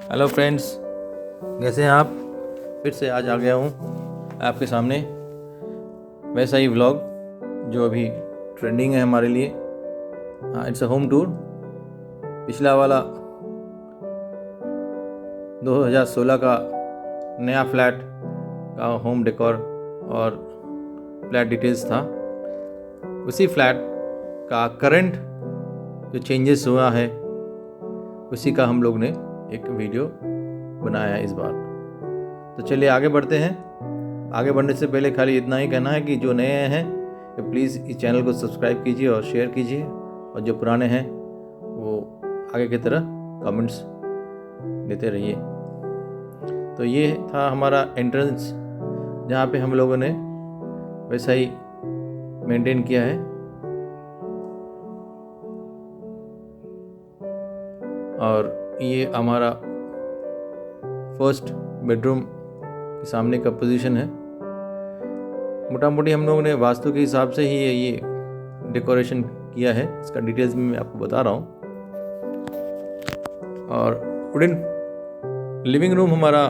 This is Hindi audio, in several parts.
हेलो फ्रेंड्स, कैसे हैं आप। फिर से आज आ गया हूँ आपके सामने वैसा ही व्लॉग जो अभी ट्रेंडिंग है हमारे लिए। It's a home tour. पिछला वाला 2016 का नया फ्लैट का होम डेकोर और फ्लैट डिटेल्स था। उसी फ्लैट का करंट जो चेंजेस हुआ है उसी का हम लोग ने एक वीडियो बनाया है इस बार। तो चलिए आगे बढ़ते हैं। आगे बढ़ने से पहले खाली इतना ही कहना है कि जो नए हैं तो प्लीज़ इस चैनल को सब्सक्राइब कीजिए और शेयर कीजिए, और जो पुराने हैं वो आगे की तरह कमेंट्स देते रहिए। तो ये था हमारा एंट्रेंस, जहाँ पे हम लोगों ने वैसा ही मेंटेन किया है। और ये हमारा फर्स्ट बेडरूम के सामने का पोजीशन है। मोटा मोटी हम लोगों ने वास्तु के हिसाब से ही ये डेकोरेशन किया है। इसका डिटेल्स में मैं आपको बता रहा हूँ। और वुडन लिविंग रूम हमारा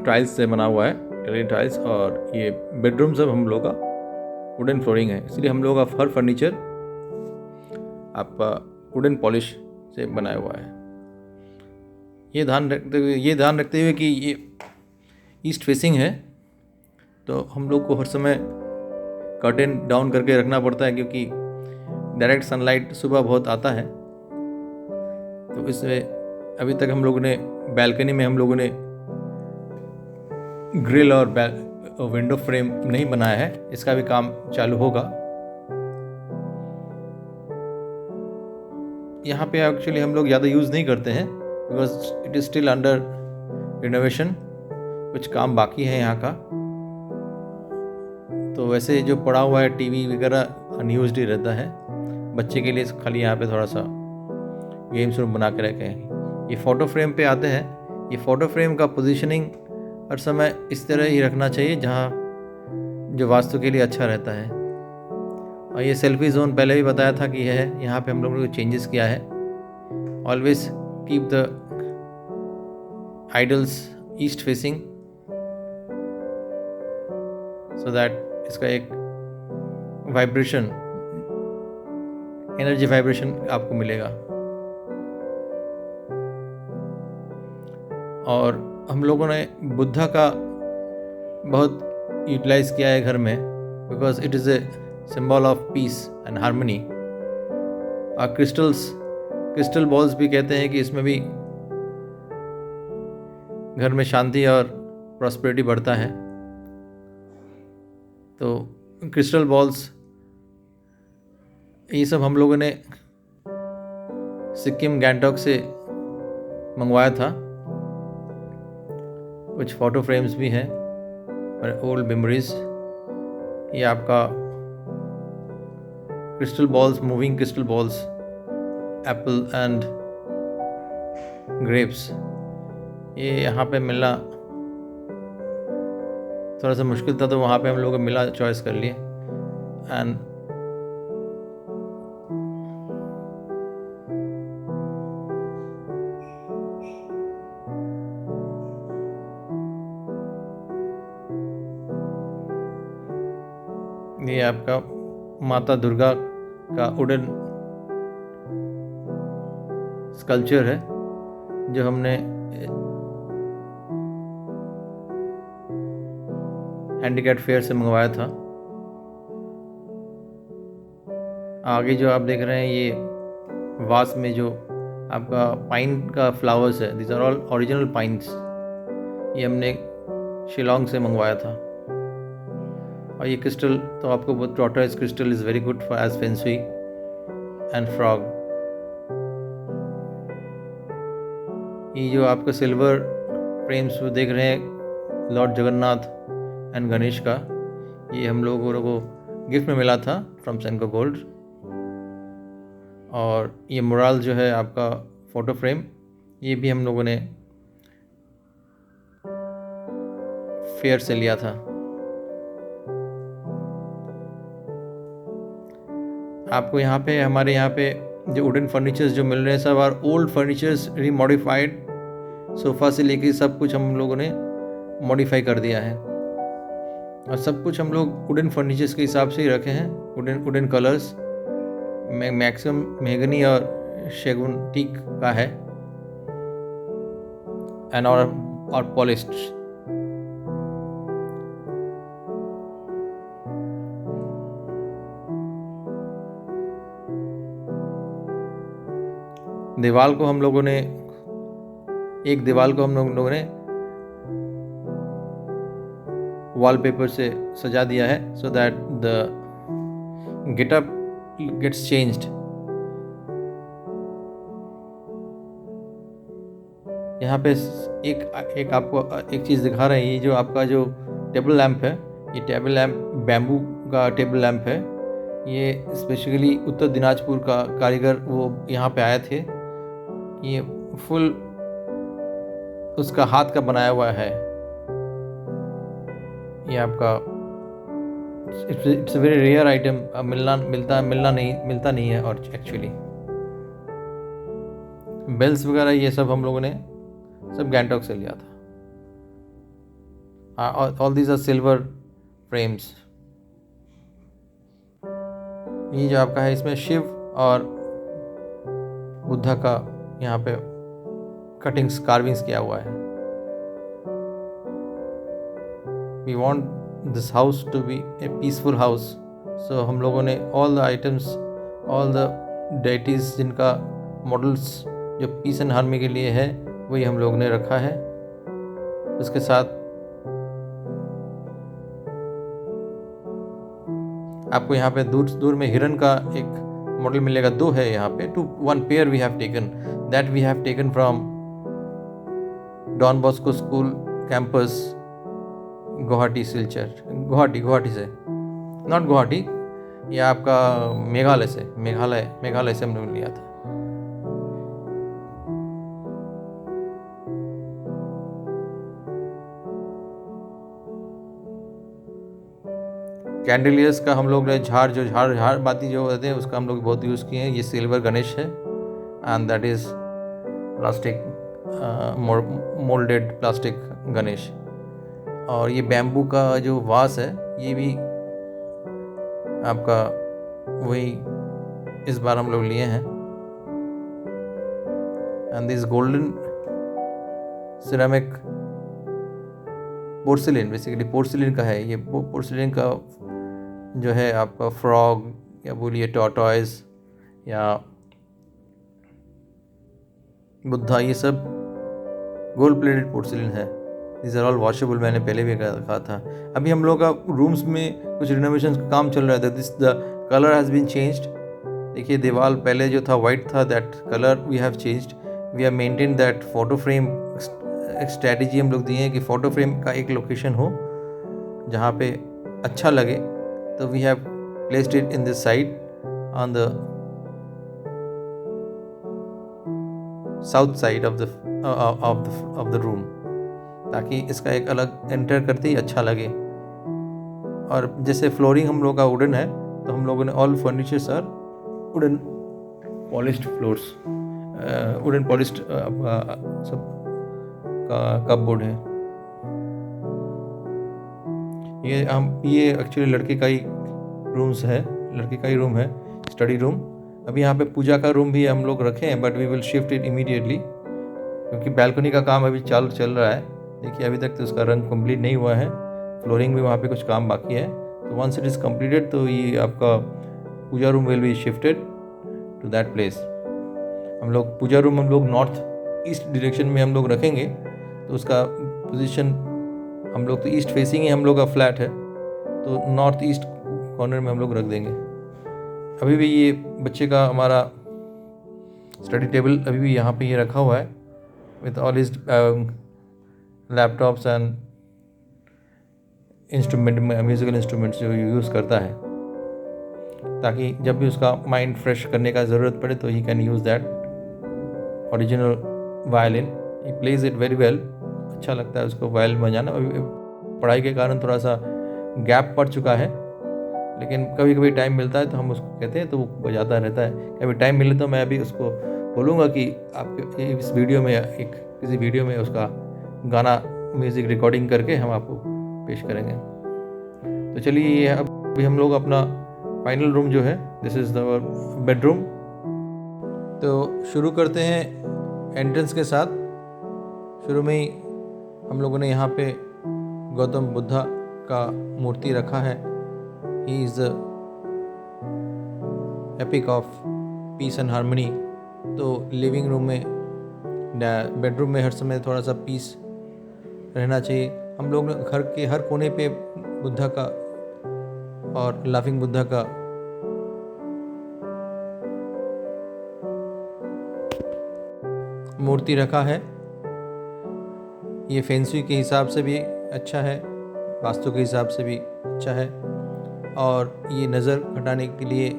टाइल्स से बना हुआ है, इटालियन टाइल्स। और ये बेडरूम सब हम लोग का वुडन फ्लोरिंग है, इसलिए हम लोग का हर फर्नीचर आपका वुडन पॉलिश से बनाया हुआ है। ये ध्यान रखते हुए कि ये ईस्ट फेसिंग है, तो हम लोग को हर समय कर्टेन डाउन करके रखना पड़ता है, क्योंकि डायरेक्ट सनलाइट सुबह बहुत आता है। तो इसमें अभी तक हम लोगों ने बैल्कनी में हम लोगों ने ग्रिल और विंडो फ्रेम नहीं बनाया है। इसका भी काम चालू होगा। यहाँ पे एक्चुअली हम लोग ज़्यादा यूज़ नहीं करते हैं, because it is still under renovation. कुछ काम बाकी है यहाँ का। तो वैसे जो पड़ा हुआ है टीवी वगैरह अनयूज्ड ही रहता है। बच्चे के लिए खाली यहाँ पे थोड़ा सा गेम्स रूम बना के रखे हैं। ये फ़ोटो फ्रेम पे आते हैं। ये फ़ोटो फ्रेम का पोजीशनिंग हर समय इस तरह ही रखना चाहिए जहाँ जो वास्तु के लिए अच्छा रहता है। और ये सेल्फी जोन पहले भी बताया था कि यह है, यहाँ पे हम लोगों ने चेंजेस किया है। Always keep the idols east facing, so that इसका एक वाइब्रेशन, एनर्जी वाइब्रेशन आपको मिलेगा। और हम लोगों ने बुद्धा का बहुत यूटिलाइज किया है घर में, because it is a symbol of peace and harmony. और क्रिस्टल बॉल्स भी कहते हैं कि इसमें भी घर में शांति और प्रॉस्पेरिटी बढ़ता है। तो क्रिस्टल बॉल्स ये सब हम लोगों ने सिक्किम गैंगटॉक से मंगवाया था। कुछ फ़ोटो फ्रेम्स भी हैं और ओल्ड मेमोरीज। ये आपका crystal balls, moving crystal balls, Apple and grapes, ये यहाँ पे मिलना थोड़ा सा मुश्किल था, तो वहाँ पे हम लोगों को मिला, चॉइस कर लिए। एंड ये आपका माता दुर्गा का वुडन स्कल्पचर है जो हमने हैंडीक्राफ्ट फेयर से मंगवाया था। आगे जो आप देख रहे हैं ये वास में जो आपका पाइन का फ्लावर्स है, this are all original pines. ये हमने शिलोंग से मंगवाया था। और ये क्रिस्टल तो आपको बहुत, tortoise crystal is very good for as fancy and frog. ये जो आपका सिल्वर फ्रेम्स देख रहे हैं लॉर्ड जगन्नाथ एंड गणेश का, ये हम लोगों को गिफ्ट में मिला था फ्रॉम सेंको गोल्ड। और ये मोराल जो है आपका फ़ोटो फ्रेम, ये भी हम लोगों ने फेयर से लिया था। आपको यहाँ पे हमारे यहाँ पे जो वुडन फर्नीचर्स जो मिल रहे हैं सब आर ओल्ड फर्नीचर्स रिमॉडिफाइड सोफ़ा से लेके सब कुछ हम लोगों ने मॉडिफाई कर दिया है, और सब कुछ हम लोग वुडन फर्नीचर्स के हिसाब से ही रखे हैं। वुडन कलर्स मैक्सिमम मेहगनी और शैगुन टीक का है, एंड और पॉलिश्ड। दीवार को हम लोगों ने वॉलपेपर से सजा दिया है, so that the getup gets changed. यहाँ पे एक आपको एक चीज़ दिखा रहे हैं। ये जो आपका जो टेबल लैंप है, ये टेबल लैंप बैम्बू का टेबल लैंप है। ये स्पेशली उत्तर दिनाजपुर का कारीगर वो यहाँ पे आए थे। ये फुल उसका हाथ का बनाया हुआ है। ये आपका इट्स वेरी रेयर आइटम, मिलता नहीं है। और एक्चुअली बेल्स वगैरह ये सब हम लोगों ने सब गैंगटॉक से लिया था। All these are silver frames. ये जो आपका है, इसमें शिव और बुद्धा का यहाँ पे कार्विंग्स किया हुआ है। We want this house to be a peaceful house, so हम लोगों ने all the items, all the deities जिनका मॉडल्स जो पीस एंड हार्मनी के लिए है, वही हम लोगों ने रखा है। उसके साथ आपको यहाँ पे दूर में हिरन का एक मॉडल मिलेगा। 2 है यहाँ पे, 1 pair we have taken, that we have taken from Don Bosco school campus, Guwahati Silchar. Guwahati से, नॉट गुवाहाटी, ये आपका मेघालय से हमने लिया था। कैंडलियर्स का हम लोग ने झाड़ बाती जो होते हैं उसका हम लोग बहुत यूज़ किए हैं। ये सिल्वर गणेश है, and that is plastic moulded plastic Ganesh. और ये बैम्बू का जो वास है, ये भी आपका वही इस बार हम लोग लिए हैं। And this golden ceramic porcelain, basically porcelain का है। ये पोर्सिलिन का जो है आपका फ्रॉग या बोलिए टॉर्टॉइज या बुद्धा, ये सब गोल्ड प्लेटेड पोर्सिलिन है। दिस आर ऑल वॉशेबल, मैंने पहले भी कहा था। अभी हम लोग का रूम्स में कुछ रिनोवेशन का काम चल रहा है। This the colour has been changed. देखिए दीवार पहले जो था वाइट था, that colour we have changed. We have maintain that photo frame. एक स्ट्रैटेजी हम लोग दिए हैं कि फ़ोटो फ्रेम का एक लोकेशन हो जहाँ पे अच्छा लगे, तो we have placed it in this side on the south side of the room, ताकि इसका एक अलग एंटर करते ही अच्छा लगे। और जैसे फ्लोरिंग हम लोग का वुडन है, तो हम लोगों ने all furnitures are wooden polished floors, wooden polished सब का कपबोर्ड है। ये एक्चुअली लड़के का ही रूम है, स्टडी रूम। अभी यहाँ पे पूजा का रूम भी हम लोग रखे हैं, but we will shift it immediately, क्योंकि बैल्कनी का काम अभी चल रहा है। देखिए अभी तक तो उसका रंग कंप्लीट नहीं हुआ है, फ्लोरिंग भी वहाँ पे कुछ काम बाकी है। तो वंस इट इज़ कंप्लीटेड, तो ये आपका puja room will be shifted to that place. Puja room हम लोग नॉर्थ ईस्ट डायरेक्शन में हम लोग रखेंगे, तो उसका पोजीशन हम लोग तो ईस्ट फेसिंग ही हम लोग का फ्लैट है, तो नॉर्थ ईस्ट कॉर्नर में हम लोग रख देंगे। अभी भी ये बच्चे का हमारा स्टडी टेबल अभी भी यहाँ पे ये रखा हुआ है, with all his laptops and instrument, musical instruments जो यूज़ करता है, ताकि जब भी उसका माइंड फ्रेश करने का ज़रूरत पड़े तो he can use that original violin. He plays it very well, अच्छा लगता है उसको वायलिन बजाना। पढ़ाई के कारण थोड़ा सा गैप पड़ चुका है, लेकिन कभी कभी टाइम मिलता है तो हम उसको कहते हैं, तो वो बजाता रहता है। कभी टाइम मिले तो मैं अभी उसको बोलूँगा कि आप इस वीडियो में एक किसी वीडियो में उसका गाना म्यूज़िक रिकॉर्डिंग करके हम आपको पेश करेंगे। तो चलिए अभी हम लोग अपना फाइनल रूम जो है, दिस इज़ द बेडरूम। तो शुरू करते हैं एंट्रेंस के साथ। शुरू में ही हम लोगों ने यहाँ पे गौतम बुद्धा का मूर्ति रखा है। He is the epic of peace and harmony. तो लिविंग रूम में, बेडरूम में हर समय थोड़ा सा पीस रहना चाहिए। हम लोग घर के हर कोने पे बुद्धा का और लाफिंग बुद्धा का मूर्ति रखा है। ये फेंसी के हिसाब से भी अच्छा है, वास्तु के हिसाब से भी अच्छा है, और ये नज़र हटाने के लिए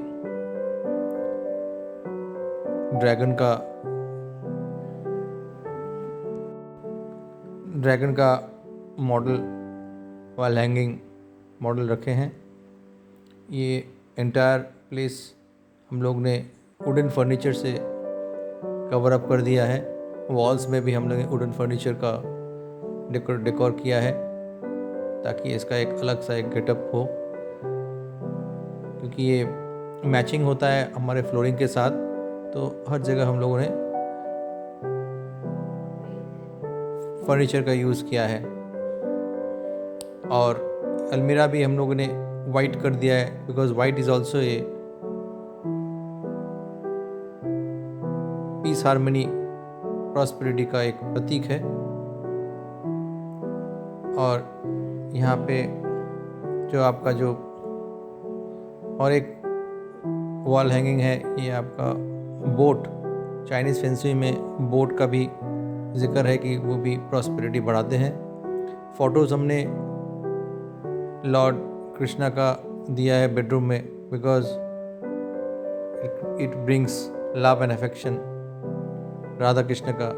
ड्रैगन का मॉडल वॉल हैंगिंग मॉडल रखे हैं। ये एंटायर प्लेस हम लोग ने वुडन फर्नीचर से कवर अप कर दिया है। वॉल्स में भी हम लोग ने वुडन फर्नीचर का डेकोर किया है ताकि इसका एक अलग सा एक गेटअप हो, क्योंकि ये मैचिंग होता है हमारे फ्लोरिंग के साथ। तो हर जगह हम लोगों ने फर्नीचर का यूज़ किया है। और अलमीरा भी हम लोगों ने वाइट कर दिया है, because white is also a peace harmony prosperity का एक प्रतीक है। और यहाँ पे जो आपका जो और एक वॉल हैंगिंग है, ये आपका बोट, चाइनीज़ फेंसी में बोट का भी जिक्र है कि वो भी प्रॉस्पेरिटी बढ़ाते हैं। फ़ोटोज़ हमने लॉर्ड कृष्णा का दिया है बेडरूम में, because it brings love and affection. Radha Krishna का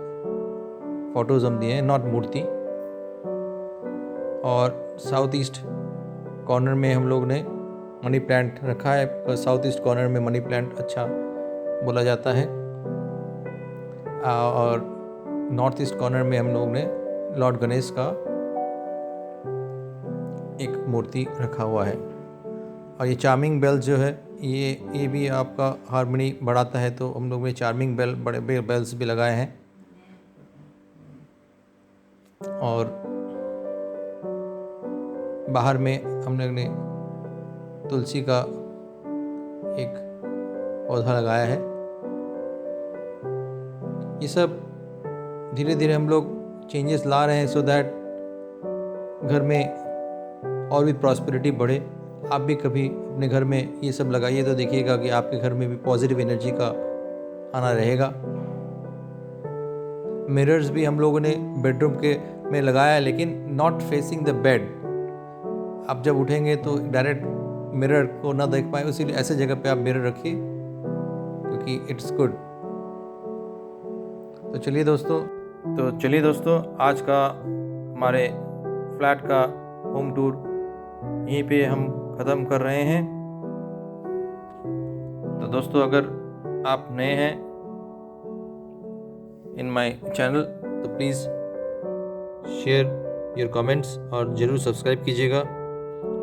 फ़ोटोज़ हम दिए हैं, नॉट मूर्ति। और साउथ ईस्ट कॉर्नर में हम लोग ने मनी प्लांट रखा है, बिकॉज साउथ ईस्ट कॉर्नर में मनी प्लांट अच्छा बोला जाता है। और नॉर्थ ईस्ट कॉर्नर में हम लोग ने लॉर्ड गणेश का एक मूर्ति रखा हुआ है। और ये चार्मिंग बेल जो है, ये भी आपका हार्मनी बढ़ाता है, तो हम लोग ने चार्मिंग बेल, बड़े बेल्स भी लगाए हैं। और बाहर में हम लोग ने तुलसी का एक पौधा लगाया है। ये सब धीरे धीरे हम लोग चेंजेस ला रहे हैं, सो दैट घर में और भी प्रॉस्पेरिटी बढ़े। आप भी कभी अपने घर में ये सब लगाइए तो देखिएगा कि आपके घर में भी पॉजिटिव एनर्जी का आना रहेगा। मिरर्स भी हम लोगों ने बेडरूम के में लगाया है, लेकिन नॉट फेसिंग द बेड। आप जब उठेंगे तो डायरेक्ट मिरर को ना देख पाए, इसीलिए ऐसे जगह पे आप मिरर रखिए, क्योंकि इट्स गुड। तो चलिए दोस्तों, आज का हमारे फ्लैट का होम टूर यहीं पे हम ख़त्म कर रहे हैं। तो दोस्तों, अगर आप नए हैं इन माय चैनल तो प्लीज़ शेयर योर कमेंट्स और ज़रूर सब्सक्राइब कीजिएगा।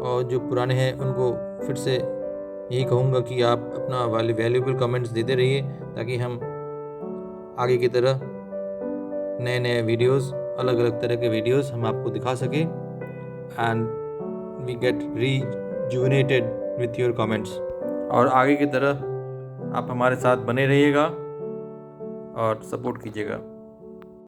और जो पुराने हैं उनको फिर से यही कहूँगा कि आप अपना वैल्यूएबल कमेंट्स देते रहिए, ताकि हम आगे की तरह नए नए वीडियोस, अलग अलग तरह के वीडियोस हम आपको दिखा सकें। And we get rejuvenated with your comments. और आगे की तरह आप हमारे साथ बने रहिएगा और सपोर्ट कीजिएगा।